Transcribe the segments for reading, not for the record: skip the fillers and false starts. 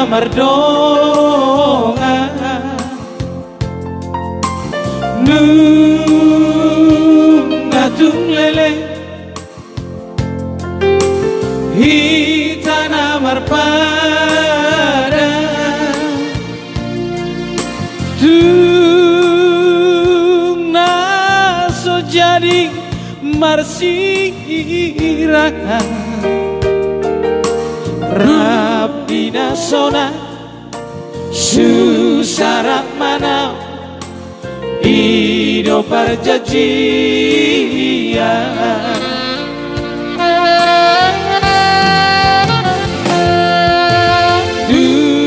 mardonga ngatung lele hitana marpada tung naso jadi marsirah Rabdina sona susara mana Ido perjanjian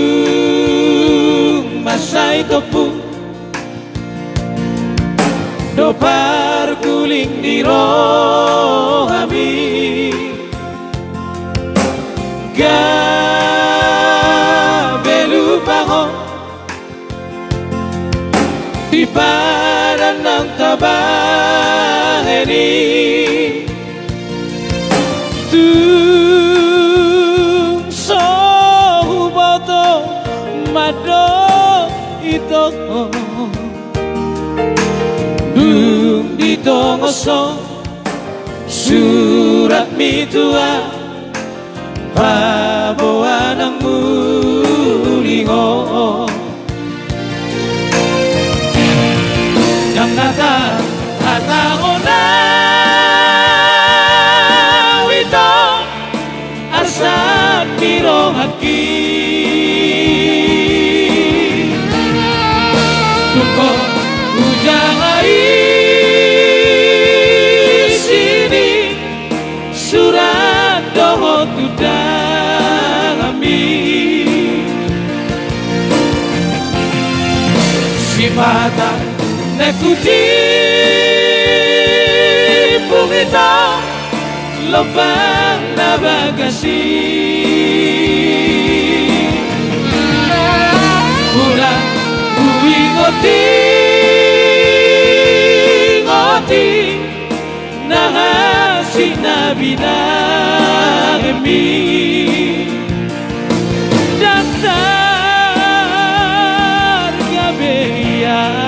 Dung masai topu Do parguling di rohami Gabelu bango di badan ng tabang ini tung sohuboto mado ito dung dito ngoso surat mitua pabawa ng mulingo yang nata atao na wito asat mirong haki tuko ujang ai sini surat doho tudami si mata Nekuti pungita lobang na bagasi Pura uwingoti ngoti nahasinabi na emi Datar gabeya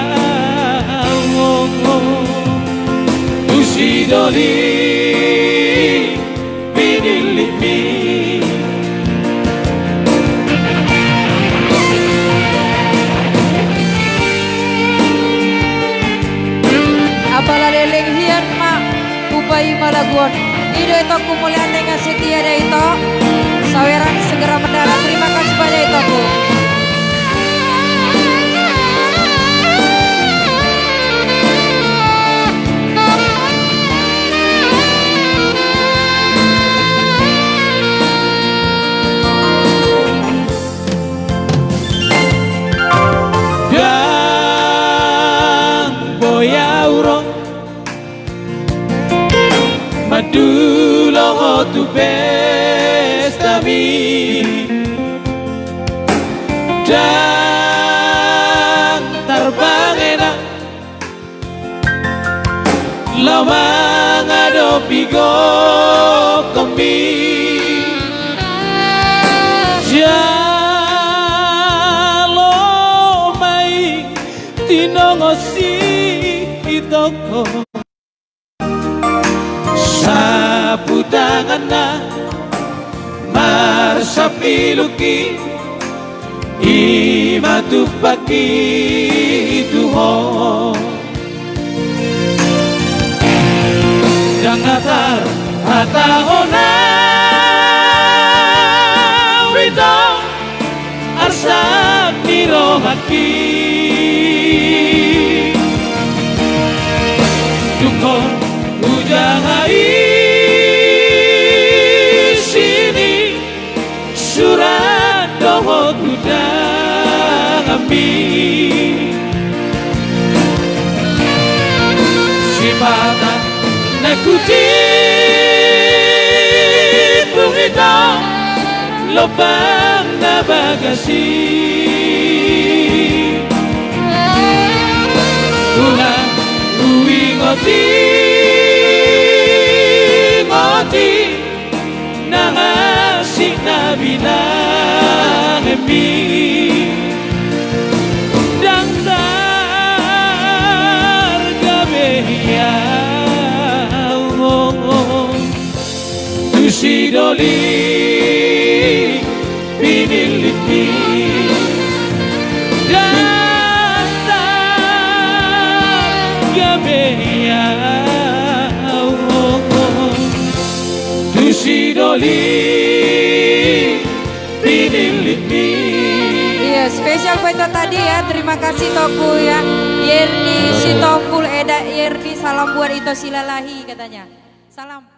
Usidoli pinilimi Apala leleng hian mak upai malaguan Ido itu kumulian dengan setia itu saweran segera mendarat terima kasih pada itu aku Madulong tu pestami dan terbang enak lamang ado pigo kami jalo mai tinongosi itoko sapu tangan na marsapiluki imatupaki tuho jangatar hatahona wito arsak nirohaki tukon ujangai sini surat doho tudami sipata nekuti pungita lobang na bagasi ulang uwingoti ngoti nangasik na binang emi Tusidoli Piniliti Datang Gabeya Tusidoli Piniliti. Iya, spesial buat itu tadi ya. Terima kasih Toku ya. Yerni Sitompul Eda Yerni salam buat itu silalahi katanya. Salam.